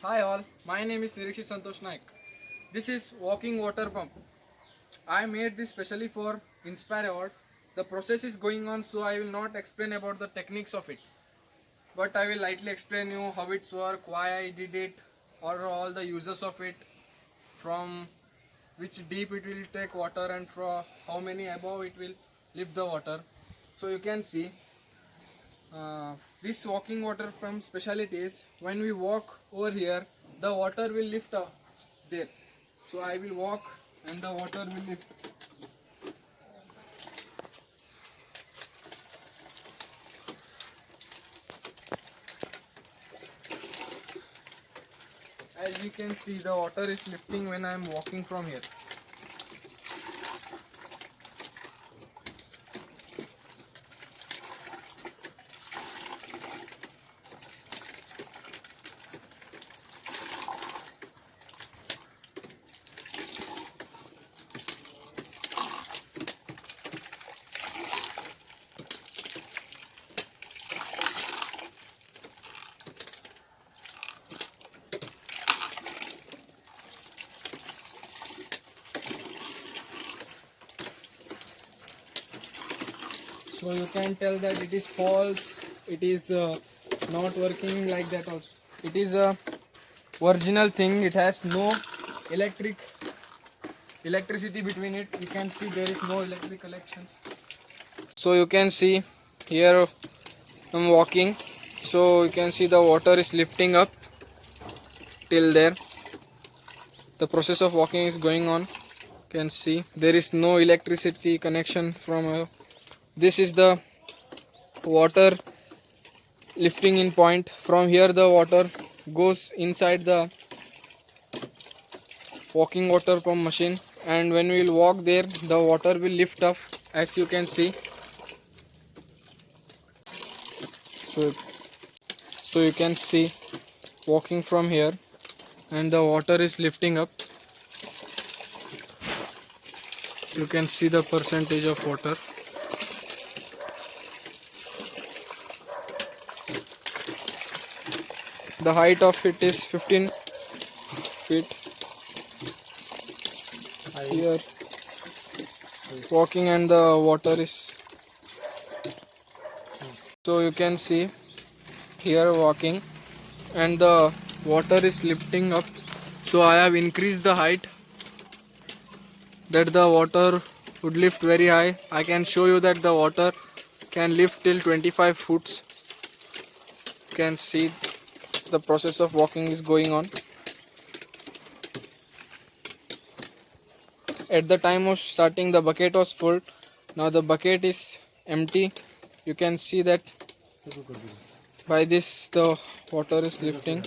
Hi all, my name is Nirikshi Santosh Naik. This is walking water pump. I made this specially for Inspire Award. The process is going on, so I will not explain about the techniques of it, but I will lightly explain you how it's work, why I did it, or all the uses of it, from which deep it will take water and from how many above it will lift the water. So you can see this walking water pump speciality is when we walk over here, the water will lift up there. So I will walk and the water will lift. As you can see, the water is lifting when I am walking from here. So you can tell that it is false, it is not working like that also. It is a original thing, it has no electricity between it. You can see there is no electric connections. So you can see here I'm walking, so you can see the water is lifting up till there. The process of walking is going on. You can see there is no electricity connection from this is the water lifting in point. From here the water goes inside the walking water pump machine, and when we will walk there the water will lift up, as you can see. So you can see walking from here and the water is lifting up. You can see the percentage of water. The height of it is 15 feet. Here walking and the water is, so you can see here walking and the water is lifting up. So I have increased the height that the water would lift very high. I can show you that the water can lift till 25 foots. You can see the process of walking is going on. At the time of starting the bucket was full. Now the bucket is empty. You can see that by this the water is lifting.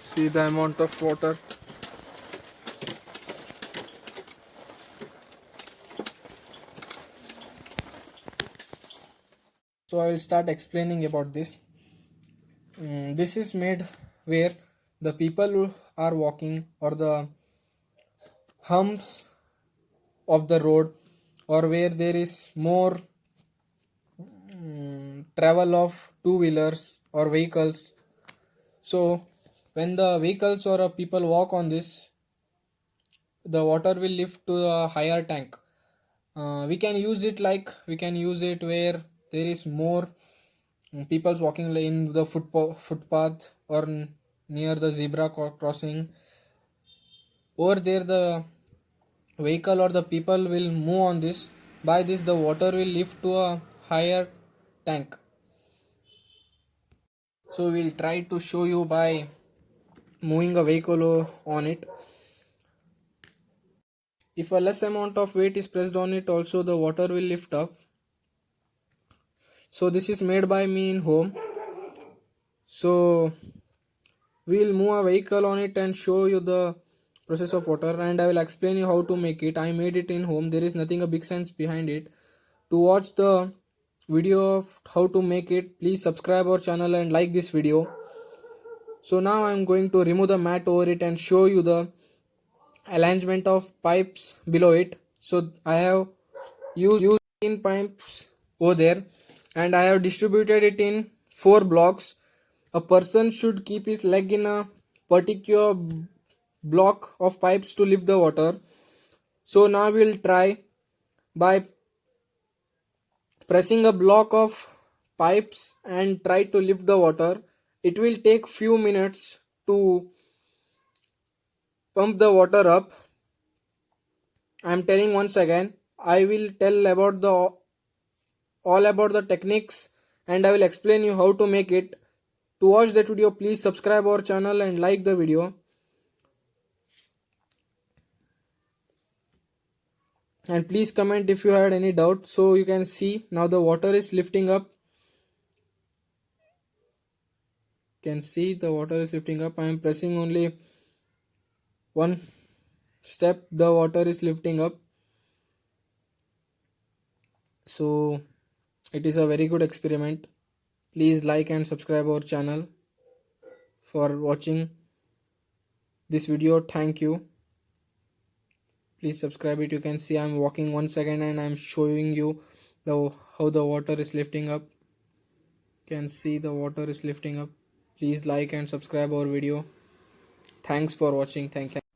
See the amount of water. So I will start explaining about this. This is made where the people who are walking or the humps of the road, or where there is more travel of two wheelers or vehicles. So when the vehicles or people walk on this, the water will lift to a higher tank. We can use it like we can use it where there is more people's walking in the footpath or near the zebra crossing. Over there the vehicle or the people will move on this. By this the water will lift to a higher tank. So we'll try to show you by moving a vehicle on it. If a less amount of weight is pressed on it, also the water will lift up. So this is made by me in home. So we'll move a vehicle on it and show you the process of water, and I will explain you how to make it. I made it in home. There is nothing a big sense behind it. To watch the video of how to make it, please subscribe our channel and like this video. So now I am going to remove the mat over it and show you the arrangement of pipes below it. So I have used in pipes over there, and I have distributed it in 4 blocks. A person should keep his leg in a particular block of pipes to lift the water. So now we'll try by pressing a block of pipes and try to lift the water. It will take few minutes to pump the water up. I am telling once again. I will tell about the all about the techniques and I will explain you how to make it. To watch that video, please subscribe our channel and like the video. And please comment if you had any doubt. So you can see now the water is lifting up. Can see the water is lifting up. I am pressing only one step, the water is lifting up. So it is a very good experiment. Please like and subscribe our channel. For watching this video, thank you. Please subscribe it. You can see I'm walking once again and I'm showing you how the water is lifting up. Can see the water is lifting up. Please like and subscribe our video. Thanks for watching. Thank you.